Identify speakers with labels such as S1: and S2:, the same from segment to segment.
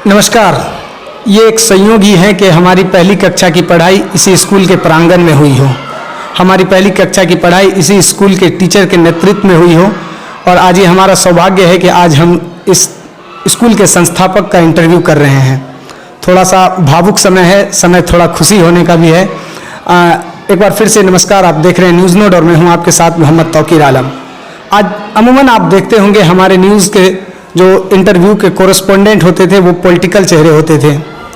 S1: नमस्कार। ये एक संयोग ही है कि हमारी पहली कक्षा की पढ़ाई इसी स्कूल के प्रांगण में हुई हो, हमारी पहली कक्षा की पढ़ाई इसी स्कूल के टीचर के नेतृत्व में हुई हो और आज ये हमारा सौभाग्य है कि आज हम इस स्कूल के संस्थापक का इंटरव्यू कर रहे हैं। थोड़ा सा भावुक समय है, समय थोड़ा खुशी होने का भी है। एक बार फिर से नमस्कार। आप देख रहे हैं न्यूज़ नोट और मैं हूँ आपके साथ मोहम्मद तौकीर आलम। आज अमूमन आप देखते होंगे हमारे न्यूज़ के जो इंटरव्यू के कोरेस्पोंडेंट होते थे वो पॉलिटिकल चेहरे होते थे,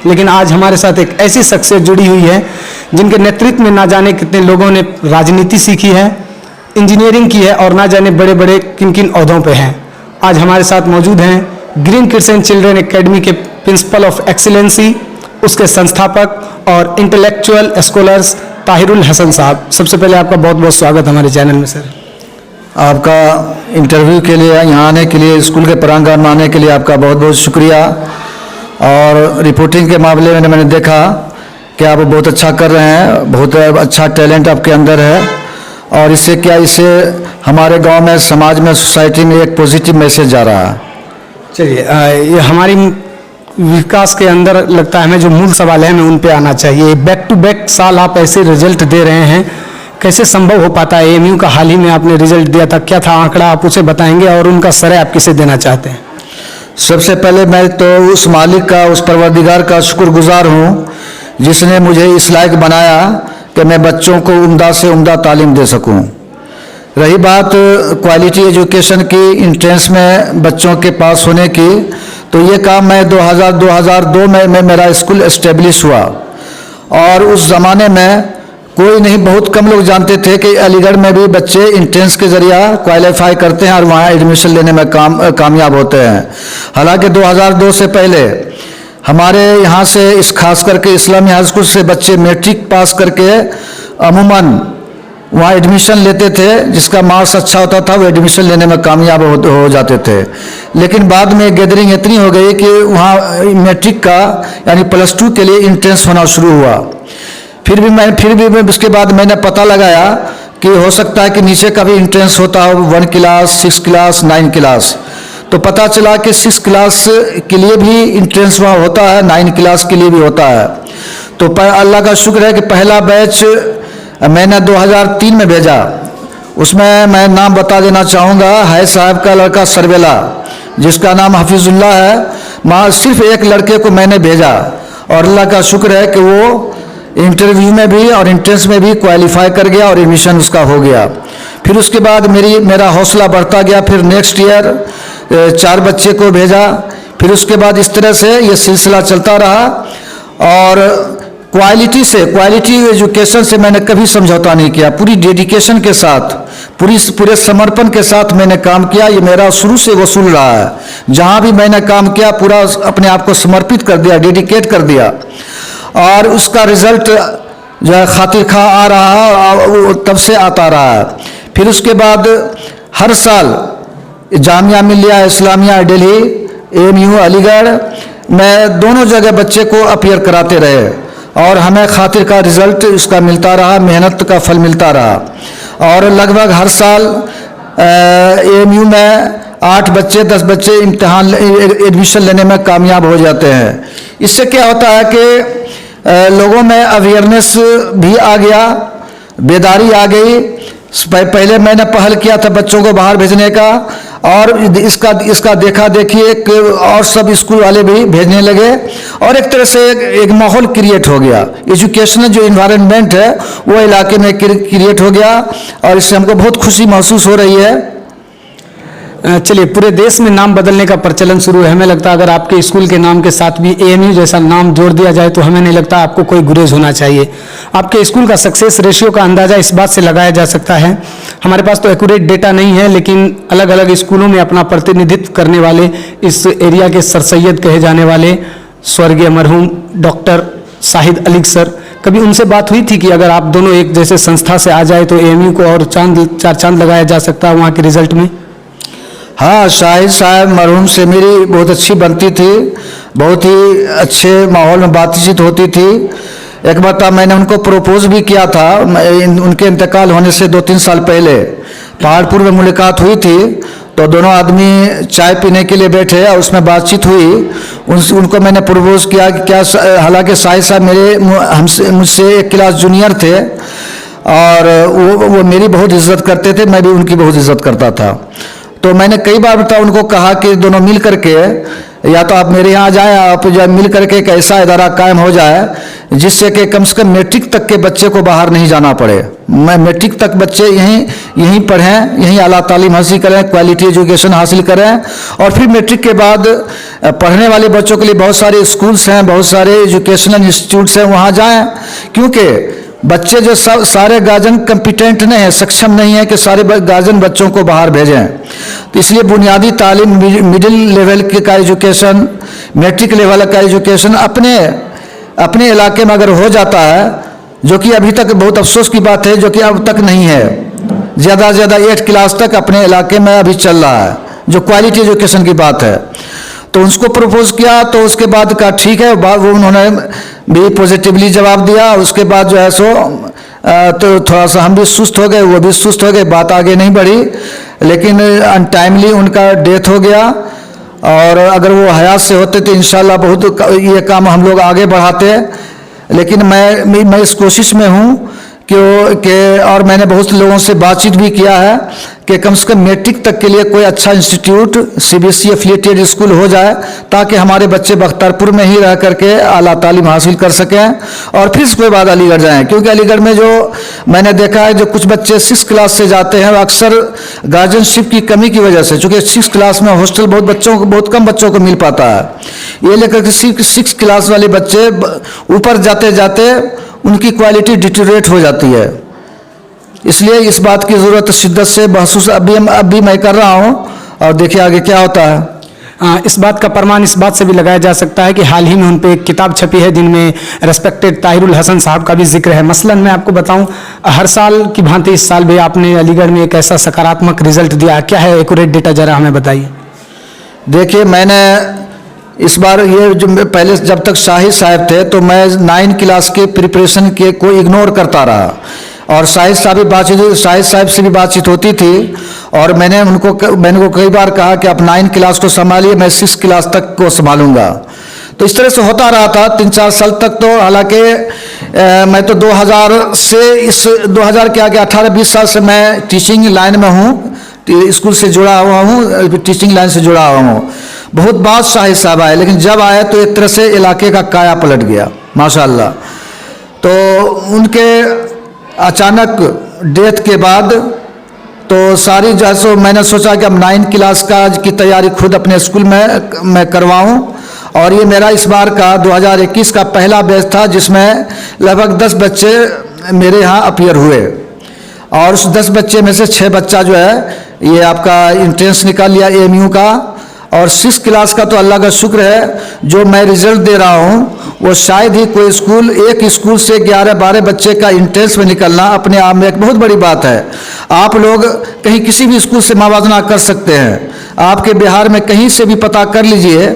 S1: लेकिन आज हमारे साथ एक ऐसी शख्सियत जुड़ी हुई है जिनके नेतृत्व में ना जाने कितने लोगों ने राजनीति सीखी है, इंजीनियरिंग की है और ना जाने बड़े बड़े किन किन ओहदों पे हैं। आज हमारे साथ मौजूद हैं green kids and children academy के प्रिंसिपल ऑफ एक्सीलेंसी, उसके संस्थापक और इंटेलेक्चुअल स्कॉलर्स ताहिरुल हसन साहब। सबसे पहले आपका बहुत बहुत स्वागत हमारे चैनल में सर।
S2: आपका इंटरव्यू के लिए यहाँ आने के लिए, स्कूल के प्रांगण में आने के लिए आपका बहुत बहुत शुक्रिया। और रिपोर्टिंग के मामले में मैंने देखा कि आप बहुत अच्छा कर रहे हैं, बहुत अच्छा टैलेंट आपके अंदर है और इससे हमारे गांव में, समाज में, सोसाइटी में एक पॉजिटिव मैसेज जा रहा है।
S1: चलिए, ये हमारी विकास के अंदर लगता है हमें जो मूल सवाल है हमें उन पे आना चाहिए। बैक टू बैक साल आप ऐसे रिजल्ट दे रहे हैं, कैसे संभव हो पाता है? एएमयू का हाल ही में आपने रिजल्ट दिया था, क्या था आंकड़ा, आप उसे बताएंगे और उनका श्रेय आप किसे देना चाहते हैं?
S2: सबसे पहले मैं तो उस मालिक का, उस परवरदिगार का शुक्रगुजार हूँ जिसने मुझे इस लायक बनाया कि मैं बच्चों को उम्दा से उम्दा तालीम दे सकूँ। रही बात क्वालिटी एजुकेशन की, इंट्रेंस में बच्चों के पास होने की, तो ये काम मैं 2002 में मेरा स्कूल एस्टेब्लिश हुआ और उस ज़माने में कोई नहीं, बहुत कम लोग जानते थे कि अलीगढ़ में भी बच्चे इंट्रेंस के ज़रिया क्वालिफाई करते हैं और वहाँ एडमिशन लेने में कामयाब होते हैं। हालांकि 2002 से पहले हमारे यहाँ से इस खास करके इस्लामी हाई स्कूल से बच्चे मैट्रिक पास करके अमूमन वहाँ एडमिशन लेते थे, जिसका मार्क्स अच्छा होता था वो एडमिशन लेने में कामयाब हो जाते थे। लेकिन बाद में गैदरिंग इतनी हो गई कि वहाँ मैट्रिक का यानी +2 के लिए इंट्रेंस होना शुरू हुआ। फिर भी उसके बाद मैंने पता लगाया कि हो सकता है कि नीचे का भी इंट्रेंस होता हो, 1 क्लास, 6 क्लास, 9 क्लास। तो पता चला कि 6 क्लास के लिए भी इंट्रेंस वहाँ होता है, 9 क्लास के लिए भी होता है। तो अल्लाह का शुक्र है कि पहला बैच मैंने 2003 में भेजा। उसमें मैं नाम बता देना चाहूँगा, है साहब का लड़का सरवेला, जिसका नाम हफीजुल्लाह है। वहाँ सिर्फ एक लड़के को मैंने भेजा और अल्लाह का शुक्र है कि वो इंटरव्यू में भी और इंट्रेंस में भी क्वालिफाई कर गया और एडमिशन उसका हो गया। फिर उसके बाद मेरा हौसला बढ़ता गया। फिर नेक्स्ट ईयर 4 बच्चे को भेजा। फिर उसके बाद इस तरह से ये सिलसिला चलता रहा और क्वालिटी एजुकेशन से मैंने कभी समझौता नहीं किया। पूरी डेडिकेशन के साथ, पूरे समर्पण के साथ मैंने काम किया। ये मेरा शुरू से वसूल रहा है। जहाँ भी मैंने काम किया पूरा अपने आप को समर्पित कर दिया, डेडिकेट कर दिया और उसका रिज़ल्ट जो है खातिर खा आ रहा है और तब से आता रहा है। फिर उसके बाद हर साल जामिया मिलिया इस्लामिया दिल्ली, एएमयू अलीगढ़ में दोनों जगह बच्चे को अपीयर कराते रहे और हमें खातिर का रिज़ल्ट उसका मिलता रहा, मेहनत का फल मिलता रहा। और लगभग हर साल एएमयू में 8 बच्चे 10 बच्चे इम्तिहान एडमिशन लेने में कामयाब हो जाते हैं। इससे क्या होता है कि लोगों में अवेयरनेस भी आ गया, बेदारी आ गई। पहले मैंने पहल किया था बच्चों को बाहर भेजने का और इसका देखा देखी एक और सब स्कूल वाले भी भेजने लगे और एक तरह से एक माहौल क्रिएट हो गया। एजुकेशनल जो इन्वायरमेंट है वो इलाके में क्रिएट हो गया और इससे हमको बहुत खुशी महसूस हो रही है।
S1: चलिए, पूरे देश में नाम बदलने का प्रचलन शुरू है। हमें लगता है अगर आपके स्कूल के नाम के साथ भी एएमयू जैसा नाम जोड़ दिया जाए तो हमें नहीं लगता आपको कोई गुरेज होना चाहिए। आपके स्कूल का सक्सेस रेशियो का अंदाज़ा इस बात से लगाया जा सकता है, हमारे पास तो एक्यूरेट डेटा नहीं है, लेकिन अलग अलग स्कूलों में अपना प्रतिनिधित्व करने वाले, इस एरिया के सर सैयद कहे जाने वाले स्वर्गीय मरहूम डॉक्टर शाहिद अली सर, कभी उनसे बात हुई थी कि अगर आप दोनों एक जैसे संस्था से आ जाए तो एएमयू को और 4 चांद लगाया जा सकता है वहाँ के रिजल्ट में?
S2: हाँ, शाहिद साहब मरहूम से मेरी बहुत अच्छी बनती थी, बहुत ही अच्छे माहौल में बातचीत होती थी। एक बार मैंने उनको प्रपोज भी किया था, उनके इंतकाल होने से 2-3 साल पहले पहाड़पुर में मुलाकात हुई थी। तो दोनों आदमी चाय पीने के लिए बैठे और उसमें बातचीत हुई। उनको मैंने प्रपोज किया कि क्या, हालांकि साहिद साहब मुझसे एक क्लास जूनियर थे और वो मेरी बहुत इज्जत करते थे, मैं भी उनकी बहुत इज्जत करता था। तो मैंने कई बार उनको कहा कि दोनों मिल करके या तो आप मेरे यहाँ जाएं, आप जो मिल करके एक ऐसा इदारा कायम हो जाए जिससे कि कम से कम मैट्रिक तक के बच्चे को बाहर नहीं जाना पड़े। मैं मैट्रिक तक बच्चे यहीं पढ़ें, यहीं आला तालीम हासिल करें, क्वालिटी एजुकेशन हासिल करें और फिर मैट्रिक के बाद पढ़ने वाले बच्चों के लिए बहुत सारे स्कूल्स हैं, बहुत सारे एजुकेशनल इंस्टीट्यूट्स हैं, वहाँ जाएँ। क्योंकि बच्चे जो सारे गार्जियन कंपिटेंट नहीं है, सक्षम नहीं है कि सारे गार्जियन बच्चों को बाहर भेजें। तो इसलिए बुनियादी तालीम, मिडिल लेवल का एजुकेशन, मैट्रिक लेवल का एजुकेशन अपने इलाके में अगर हो जाता है, जो कि अभी तक बहुत अफसोस की बात है, जो कि अब तक नहीं है। ज़्यादा से ज़्यादा 8 क्लास तक अपने इलाके में अभी चल रहा है, जो क्वालिटी एजुकेशन की बात है। तो उसको प्रपोज किया, तो उसके बाद कहा ठीक है, वो उन्होंने भी पॉजिटिवली जवाब दिया। उसके बाद जो है सो तो थोड़ा सा हम भी सुस्त हो गए, वो भी सुस्त हो गए, बात आगे नहीं बढ़ी। लेकिन अनटाइमली उनका डेथ हो गया और अगर वो हयात से होते तो इंशाल्लाह बहुत ये काम हम लोग आगे बढ़ाते। लेकिन मैं इस कोशिश में हूँ कि और मैंने बहुत लोगों से बातचीत भी किया है कि कम से कम मैट्रिक तक के लिए कोई अच्छा इंस्टीट्यूट CBSE एफिलिएटेड स्कूल हो जाए, ताकि हमारे बच्चे बख्तियारपुर में ही रह करके आला तालीम हासिल कर सकें और फिर उसके बाद अलीगढ़ जाएं। क्योंकि अलीगढ़ में जो मैंने देखा है, जो कुछ बच्चे 6 क्लास से जाते हैं, अक्सर गार्जियनशिप की कमी की वजह से, चूँकि 6 क्लास में हॉस्टल बहुत कम बच्चों को मिल पाता है, ये लेकर के 6 क्लास वाले बच्चे ऊपर जाते जाते उनकी क्वालिटी डिटेरियोरेट हो जाती है। इसलिए इस बात की ज़रूरत शिद्दत से महसूस अभी मैं कर रहा हूँ और देखिए आगे क्या होता है।
S1: इस बात का प्रमाण इस बात से भी लगाया जा सकता है कि हाल ही में उन पे एक किताब छपी है जिनमें रेस्पेक्टेड ताहिरुल हसन साहब का भी जिक्र है। मसलन मैं आपको बताऊं, हर साल की भांति इस साल भी आपने अलीगढ़ में एक ऐसा सकारात्मक रिजल्ट दिया, क्या है एक्यूरेट डेटा जरा हमें बताइए।
S2: देखिए, मैंने इस बार ये जो पहले जब तक शाहिद साहब थे तो मैं 9 क्लास के प्रिपरेशन के को इग्नोर करता रहा और शाहिद साहब से भी बातचीत होती थी और मैंने उनको कई बार कहा कि आप 9 क्लास को संभालिए, मैं 6 क्लास तक को संभालूंगा। तो इस तरह से होता रहा था 3-4 साल तक। तो हालांकि मैं तो 2000 के आगे 18-20 साल से मैं टीचिंग लाइन में हूँ, स्कूल से जुड़ा हुआ हूँ, टीचिंग लाइन से जुड़ा हुआ हूँ। बहुत बात शाहिद साहब आए, लेकिन जब आए तो एक तरह से इलाके का काया पलट गया माशाल्लाह। तो उनके अचानक डेथ के बाद तो सारी जो है सो मैंने सोचा कि अब 9 क्लास की तैयारी खुद अपने स्कूल में मैं करवाऊँ। और ये मेरा इस बार का 2021 का पहला बैच था जिसमें लगभग 10 बच्चे मेरे यहाँ अपीयर हुए और उस 10 बच्चे में से 6 बच्चा जो है ये आपका इंट्रेंस निकाल लिया AMU का। और 6 क्लास का तो अल्लाह का शुक्र है, जो मैं रिजल्ट दे रहा हूँ वो शायद ही कोई स्कूल, एक स्कूल से 11-12 बच्चे का इंट्रेंस में निकलना अपने आप में एक बहुत बड़ी बात है। आप लोग कहीं किसी भी स्कूल से मवाजना कर सकते हैं, आपके बिहार में कहीं से भी पता कर लीजिए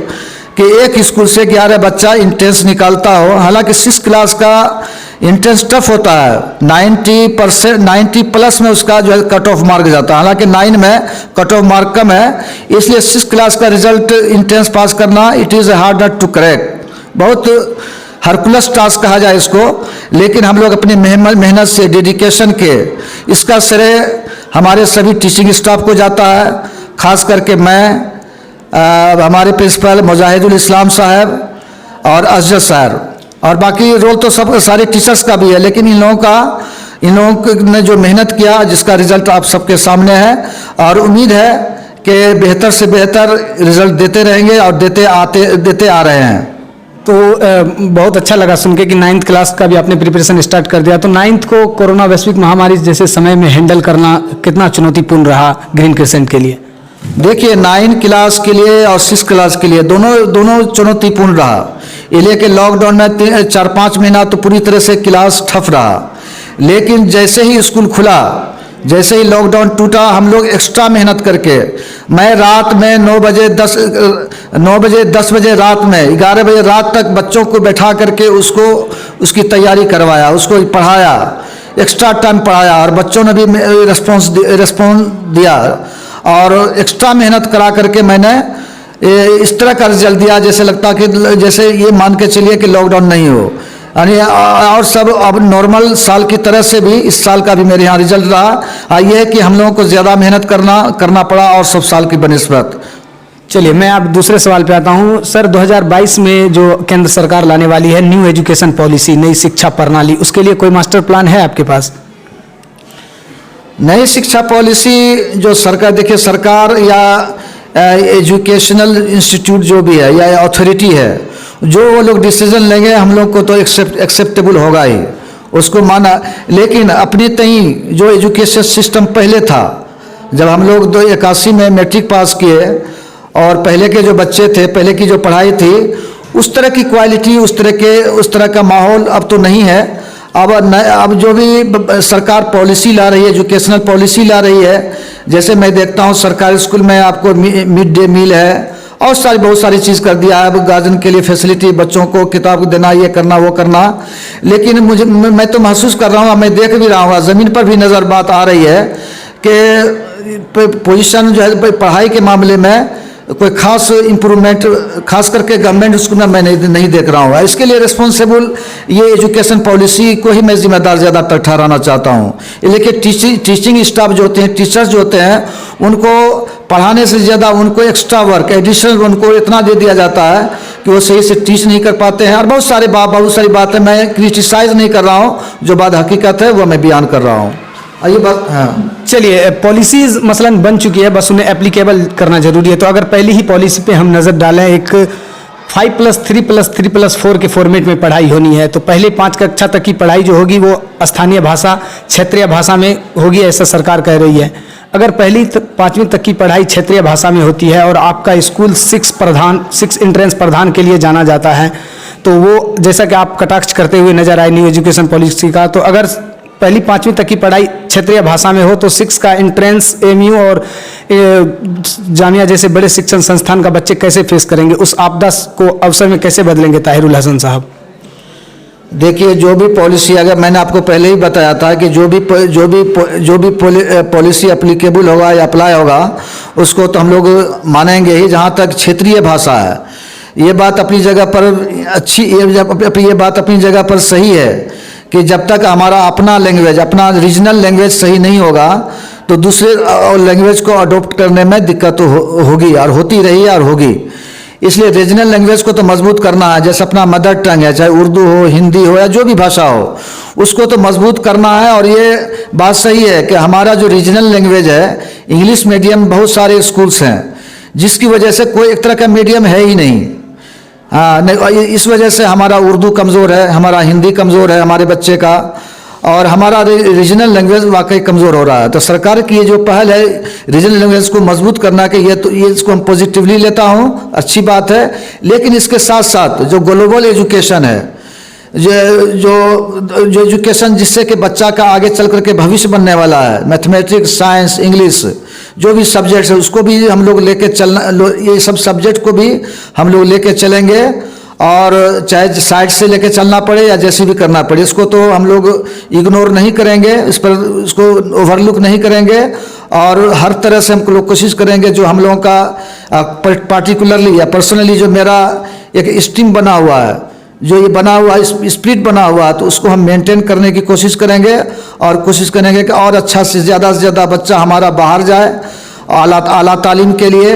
S2: कि एक स्कूल से 11 बच्चा इंट्रेंस निकालता हो। हालांकि 6 क्लास का इंट्रेंस टफ होता है, 90 प्लस में उसका जो है कट ऑफ मार्क जाता है। हालांकि 9 में कट ऑफ मार्क कम है, इसलिए 6 क्लास का रिजल्ट इंट्रेंस पास करना it is hard to crack, बहुत हरकुलस टास्क कहा जाए इसको। लेकिन हम लोग अपनी मेहनत से, डेडिकेशन के, इसका श्रेय हमारे सभी टीचिंग स्टाफ को जाता है, खास करके मैं, हमारे प्रिंसिपल मुजाहिदुल इस्लाम साहब और अजहर साहब, और बाकी रोल तो सब सारे टीचर्स का भी है। लेकिन इन लोगों ने जो मेहनत किया जिसका रिजल्ट आप सबके सामने है और उम्मीद है कि बेहतर से बेहतर रिजल्ट देते रहेंगे और देते आ रहे हैं।
S1: तो बहुत अच्छा लगा सुन के कि 9th क्लास का भी आपने प्रिपरेशन स्टार्ट कर दिया। तो 9th को कोरोना वैश्विक महामारी जैसे समय में हैंडल करना कितना चुनौतीपूर्ण रहा ग्रीन क्रिसेंट के लिए?
S2: देखिए, 9 क्लास के लिए और 6 क्लास के लिए दोनों चुनौतीपूर्ण रहा। ये लेके लॉकडाउन में 4-5 महीना तो पूरी तरह से क्लास ठप रहा। लेकिन जैसे ही स्कूल खुला, जैसे ही लॉकडाउन टूटा, हम लोग एक्स्ट्रा मेहनत करके, मैं रात में 9 बजे 10 बजे रात में 11 बजे रात तक बच्चों को बैठा करके उसकी तैयारी करवाया, उसको पढ़ाया, एक्स्ट्रा टाइम पढ़ाया और बच्चों ने भी रिस्पॉन्स दिया। और एक्स्ट्रा मेहनत करा करके मैंने इस तरह का रिजल्ट दिया जैसे लगता कि जैसे ये मान के चलिए कि लॉकडाउन नहीं हो, यानी और सब अब नॉर्मल साल की तरह से भी इस साल का भी मेरे यहाँ रिजल्ट रहा। ये है कि हम लोगों को ज़्यादा मेहनत करना पड़ा और सब साल की बनिस्बत।
S1: चलिए मैं अब दूसरे सवाल पे आता हूँ सर। 2022 में जो केंद्र सरकार लाने वाली है न्यू एजुकेशन पॉलिसी, नई शिक्षा प्रणाली, उसके लिए कोई मास्टर प्लान है आपके पास?
S2: नई शिक्षा पॉलिसी जो सरकार, देखिए सरकार या एजुकेशनल इंस्टीट्यूट जो भी है या अथॉरिटी है, जो वो लोग डिसीजन लेंगे हम लोग को तो एक्सेप्टेबल होगा ही, उसको माना। लेकिन अपनी तई जो एजुकेशन सिस्टम पहले था, जब हम लोग 81 में मैट्रिक पास किए और पहले के जो बच्चे थे, पहले की जो पढ़ाई थी, उस तरह की क्वालिटी, उस तरह का माहौल अब तो नहीं है। अब जो भी सरकार पॉलिसी ला रही है, एजुकेशनल पॉलिसी ला रही है, जैसे मैं देखता हूँ सरकारी स्कूल में आपको मिड डे मील है और बहुत सारी चीज़ कर दिया है। अब गार्जियन के लिए फैसिलिटी, बच्चों को किताब देना, ये करना वो करना। लेकिन मैं तो महसूस कर रहा हूँ, मैं देख भी रहा हूँ, ज़मीन पर भी नज़र बात आ रही है कि पोजीशन जो है पढ़ाई के मामले में कोई खास इम्प्रूवमेंट, खास करके गवर्नमेंट स्कूल में मैं नहीं देख रहा हूँ। इसके लिए रिस्पॉन्सिबल ये एजुकेशन पॉलिसी को ही मैं जिम्मेदार ज़्यादा तक ठहराना चाहता हूँ। लेकिन टीचिंग स्टाफ जो होते हैं, टीचर्स जो होते हैं, उनको पढ़ाने से ज़्यादा उनको एक्स्ट्रा वर्क, एडिशनल उनको इतना दे दिया जाता है कि वो सही से टीच नहीं कर पाते हैं। और बहुत सारी बातें मैं क्रिटिसाइज़ नहीं कर रहा हूँ, जो बात हकीकत है वो मैं बयान कर रहा हूँ। ये बात, हाँ
S1: चलिए, पॉलिसीज मसलन बन चुकी है, बस उन्हें एप्लीकेबल करना जरूरी है। तो अगर पहली ही पॉलिसी पे हम नज़र डालें, एक 5+3+3+4 के फॉर्मेट में पढ़ाई होनी है, तो पहले 5 कक्षा तक की पढ़ाई जो होगी वो स्थानीय भाषा, क्षेत्रीय भाषा में होगी, ऐसा सरकार कह रही है। अगर पहली 5वीं तक की पढ़ाई क्षेत्रीय भाषा में होती है और आपका स्कूल 6 एंट्रेंस प्रधान के लिए जाना जाता है, तो वो जैसा कि आप कटाक्ष करते हुए नजर आए न्यू एजुकेशन पॉलिसी का, तो अगर पहली 5वीं तक की पढ़ाई क्षेत्रीय भाषा में हो तो 6 का एंट्रेंस एमयू और जामिया जैसे बड़े शिक्षण संस्थान का बच्चे कैसे फेस करेंगे? उस आपदा को अवसर में कैसे बदलेंगे ताहिरुल हसन साहब?
S2: देखिए, जो भी पॉलिसी, अगर मैंने आपको पहले ही बताया था कि जो भी पॉलिसी एप्लीकेबल होगा या अप्लाई होगा, उसको तो हम लोग मानेंगे ही। जहाँ तक क्षेत्रीय भाषा है, ये बात अपनी जगह पर अच्छी, ये बात अपनी जगह पर सही है कि जब तक हमारा अपना लैंग्वेज, अपना रीजनल लैंग्वेज सही नहीं होगा तो दूसरे लैंग्वेज को अडॉप्ट करने में दिक्कत होगी और होती रही और होगी। इसलिए रीजनल लैंग्वेज को तो मजबूत करना है, जैसे अपना मदर टंग है, चाहे उर्दू हो, हिंदी हो या जो भी भाषा हो, उसको तो मजबूत करना है। और ये बात सही है कि हमारा जो रीजनल लैंग्वेज है, इंग्लिश मीडियम बहुत सारे स्कूल्स हैं, जिसकी वजह से कोई एक तरह का मीडियम है ही नहीं। हाँ, नहीं, इस वजह से हमारा उर्दू कमज़ोर है, हमारा हिंदी कमज़ोर है हमारे बच्चे का, और हमारा रीजनल लैंग्वेज वाकई कमज़ोर हो रहा है। तो सरकार की ये जो पहल है रीजनल लैंग्वेज को मजबूत करना के, ये इसको हम पॉजिटिवली लेता हूँ, अच्छी बात है। लेकिन इसके साथ साथ जो ग्लोबल एजुकेशन है, जो एजुकेशन जिससे कि बच्चा का आगे चल करके भविष्य बनने वाला है, मैथमेटिक्स, साइंस, इंग्लिश, जो भी सब्जेक्ट्स है, उसको भी हम लोग लेके चलना, ये सब सब्जेक्ट को भी हम लोग लेके चलेंगे। और चाहे साइड से लेके चलना पड़े या जैसे भी करना पड़े, इसको तो हम लोग इग्नोर नहीं करेंगे, इसको ओवरलुक नहीं करेंगे। और हर तरह से हम लोग कोशिश करेंगे, जो हम लोगों का पार्टिकुलरली या पर्सनली जो मेरा एक स्ट्रीम बना हुआ है, जो ये बना हुआ स्पिरिट बना हुआ है, तो उसको हम मेंटेन करने की कोशिश करेंगे। और कोशिश करेंगे कि और अच्छा से ज़्यादा बच्चा हमारा बाहर जाए आला तालीम के लिए।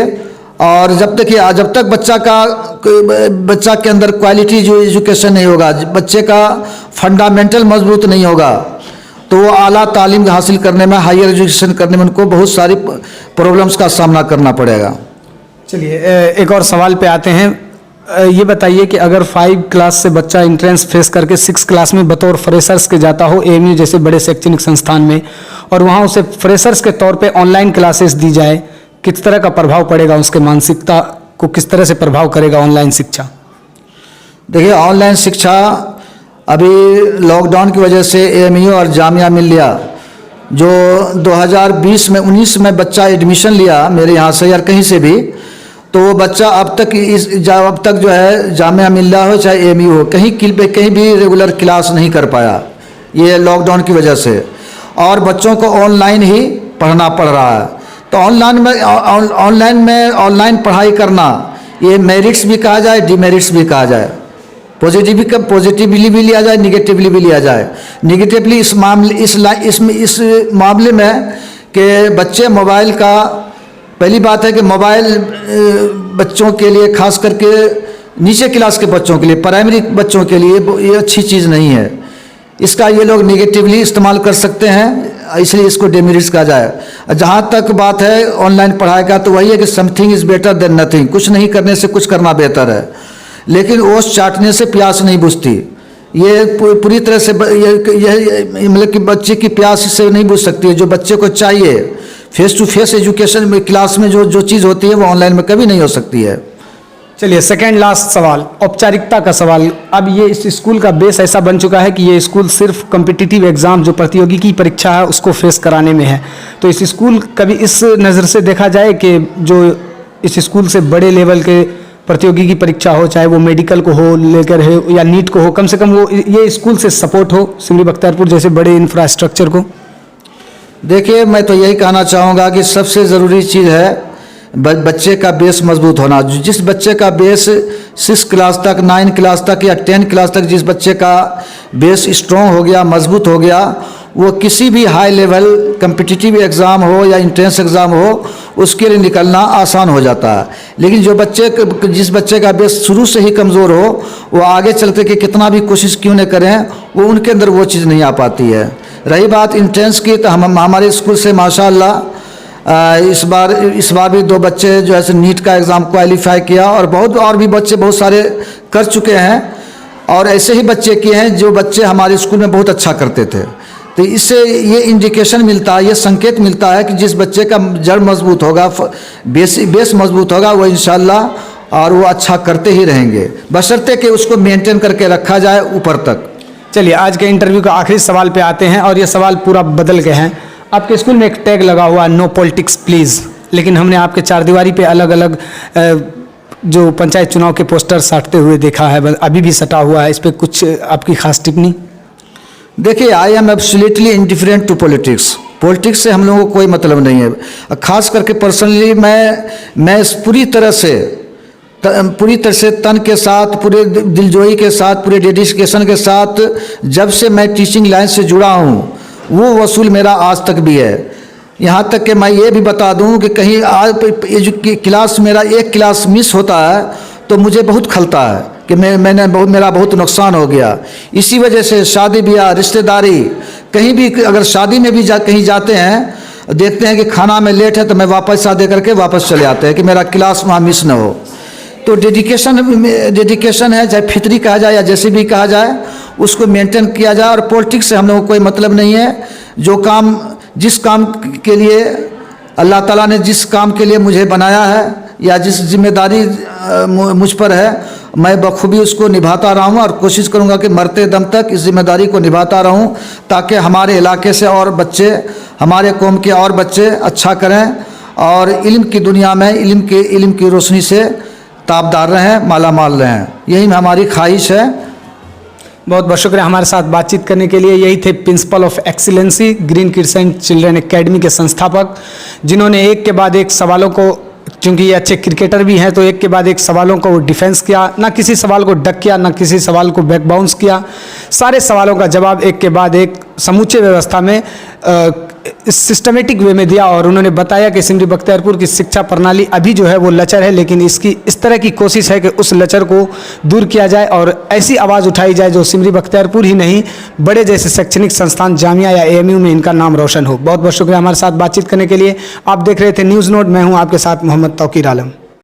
S2: और जब तक बच्चा के अंदर क्वालिटी जो एजुकेशन नहीं होगा, बच्चे का फंडामेंटल मजबूत नहीं होगा, तो वो आला तालीम हासिल करने में, हायर एजुकेशन करने में उनको बहुत सारी प्रॉब्लम्स का सामना करना पड़ेगा।
S1: चलिए, एक और सवाल पे आते हैं। ये बताइए कि अगर 5 क्लास से बच्चा एंट्रेंस फेस करके 6 क्लास में बतौर फ्रेशर्स के जाता हो एएमयू जैसे बड़े शैक्षणिक संस्थान में, और वहाँ उसे फ्रेशर्स के तौर पे ऑनलाइन क्लासेस दी जाए, किस तरह का प्रभाव पड़ेगा, उसके मानसिकता को किस तरह से प्रभाव करेगा ऑनलाइन शिक्षा?
S2: देखिए, ऑनलाइन शिक्षा अभी लॉकडाउन की वजह से एएमयू और जामिया मिल्लिया जो 2020 में 19 में बच्चा एडमिशन लिया मेरे यहाँ से या कहीं से भी, तो वो बच्चा अब तक जो है जामिया मिल्लिया हो चाहे एएमयू हो, कहीं भी रेगुलर क्लास नहीं कर पाया, ये लॉकडाउन की वजह से। और बच्चों को ऑनलाइन ही पढ़ना पड़ रहा है। तो ऑनलाइन पढ़ाई करना ये मेरिट्स भी कहा जाए, डिमेरिट्स भी कहा जाए। पॉजिटिवली भी लिया जाए, निगेटिवली भी लिया जाए। निगेटिवली इस मामले में कि बच्चे मोबाइल का, पहली बात है कि मोबाइल बच्चों के लिए, खास करके नीचे क्लास के बच्चों के लिए, प्राइमरी बच्चों के लिए ये अच्छी चीज़ नहीं है। इसका ये लोग निगेटिवली इस्तेमाल कर सकते हैं, इसलिए इसको डेमेरिट्स कहा जाए। जहाँ तक बात है ऑनलाइन पढ़ाई का, तो वही है कि something is better than nothing. कुछ नहीं करने से कुछ करना बेहतर है, लेकिन ओस चाटने से प्यास नहीं बुझती। ये पूरी तरह से मतलब कि बच्चे की प्यास से नहीं बुझ सकती है। जो बच्चे को चाहिए फेस टू फेस एजुकेशन में, क्लास में जो चीज़ होती है वो ऑनलाइन में कभी नहीं हो सकती है।
S1: चलिए सेकेंड लास्ट सवाल, औपचारिकता का सवाल। अब ये इस स्कूल का बेस ऐसा बन चुका है कि ये स्कूल सिर्फ कॉम्पिटिटिव एग्ज़ाम, जो प्रतियोगिकी परीक्षा है, उसको फेस कराने में है। तो इस स्कूल कभी इस नज़र से देखा जाए कि जो इस स्कूल से बड़े लेवल के प्रतियोगिकी परीक्षा हो, चाहे वो मेडिकल को हो लेकर है या नीट को हो, कम से कम वो ये स्कूल से सपोर्ट हो सिमरी बख्तियारपुर जैसे बड़े इंफ्रास्ट्रक्चर को?
S2: देखिए, मैं तो यही कहना चाहूँगा कि सबसे ज़रूरी चीज़ है बच्चे का बेस मजबूत होना। जिस बच्चे का बेस 6 क्लास तक, 9 क्लास तक या 10 क्लास तक जिस बच्चे का बेस स्ट्रॉन्ग हो गया, मजबूत हो गया, वो किसी भी हाई लेवल कम्पिटिटिव एग्ज़ाम हो या इंट्रेंस एग्ज़ाम हो, उसके लिए निकलना आसान हो जाता है। लेकिन जिस बच्चे का बेस शुरू से ही कमज़ोर हो, वो आगे चलते कि कितना भी कोशिश क्यों न करें, वो उनके अंदर वो चीज़ नहीं आ पाती है। रही बात इंट्रेंस की, तो हमारे स्कूल से माशाअल्लाह इस बार भी 2 बच्चे जो है नीट का एग्ज़ाम क्वालिफाई किया, और भी बच्चे बहुत सारे कर चुके हैं, और ऐसे ही बच्चे किए हैं जो बच्चे हमारे स्कूल में बहुत अच्छा करते थे। तो इससे ये इंडिकेशन मिलता है, ये संकेत मिलता है कि जिस बच्चे का जड़ मजबूत होगा, बेस मजबूत होगा, वो इंशाल्लाह और वो अच्छा करते ही रहेंगे, बशर्ते कि उसको मेंटेन करके रखा जाए ऊपर तक।
S1: चलिए आज के इंटरव्यू का आखिरी सवाल पे आते हैं, और ये सवाल पूरा बदल गए हैं। आपके स्कूल में एक टैग लगा हुआ, नो पॉलिटिक्स प्लीज़, लेकिन हमने आपके चारदीवारी पे अलग अलग जो पंचायत चुनाव के पोस्टर साटते हुए देखा है, अभी भी सटा हुआ है। इस पर कुछ आपकी खास टिप्पणी?
S2: देखिए, I am absolutely indifferent to politics. Politics से हम लोगों को कोई मतलब नहीं है। खास करके पर्सनली मैं पूरी तरह से तन के साथ, पूरे दिलजोई के साथ, पूरे डेडिकेशन के साथ जब से मैं टीचिंग लाइन से जुड़ा हूँ, वो वसूल मेरा आज तक भी है। यहाँ तक कि मैं ये भी बता दूँ कि कहीं आज क्लास मेरा एक क्लास मिस होता है तो मुझे बहुत खलता है कि मेरा बहुत नुकसान हो गया। इसी वजह से शादी ब्याह, रिश्तेदारी, कहीं भी अगर शादी में भी कहीं जाते हैं, देखते हैं कि खाना में लेट है, तो मैं वापस दे करके वापस चले आते हैं कि मेरा क्लास वहाँ मिस न हो। तो डेडिकेशन है, चाहे फितरी कहा जाए या जैसे भी कहा जाए, उसको मेंटेन किया जाए। और पॉलिटिक्स से हम लोगों को कोई मतलब नहीं है। जिस काम के लिए अल्लाह ताला ने जिस काम के लिए मुझे बनाया है या जिस जिम्मेदारी मुझ पर है, मैं बखूबी उसको निभाता रहूँ और कोशिश करूँगा कि मरते दम तक इस जिम्मेदारी को निभाता रहूँ, ताकि हमारे इलाके से और बच्चे, हमारे कौम के और बच्चे अच्छा करें और इल्म की दुनिया में इल्म की रोशनी से ताबदार रहें, माला माल रहें। यही हमारी ख्वाहिश है।
S1: बहुत बहुत शुक्रिया हमारे साथ बातचीत करने के लिए। यही थे principle of excellency green kids and children academy के संस्थापक, जिन्होंने एक के बाद एक सवालों को, क्योंकि ये अच्छे क्रिकेटर भी हैं, तो एक के बाद एक सवालों को डिफेंस किया, ना किसी सवाल को डक किया, ना किसी सवाल को बैक बाउंस किया। सारे सवालों का जवाब एक के बाद एक समूचे व्यवस्था में सिस्टमेटिक वे में दिया, और उन्होंने बताया कि सिमरी बख्तियारपुर की शिक्षा प्रणाली अभी जो है वो लचर है, लेकिन इसकी इस तरह की कोशिश है कि उस लचर को दूर किया जाए और ऐसी आवाज़ उठाई जाए जो सिमरी बख्तियारपुर ही नहीं, बड़े जैसे शैक्षणिक संस्थान जामिया या AMU में इनका नाम रोशन हो। बहुत बहुत शुक्रिया हमारे साथ बातचीत करने के लिए। आप देख रहे थे न्यूज़ नोट, मैं हूँ आपके साथ मोहम्मद तौकीर आलम।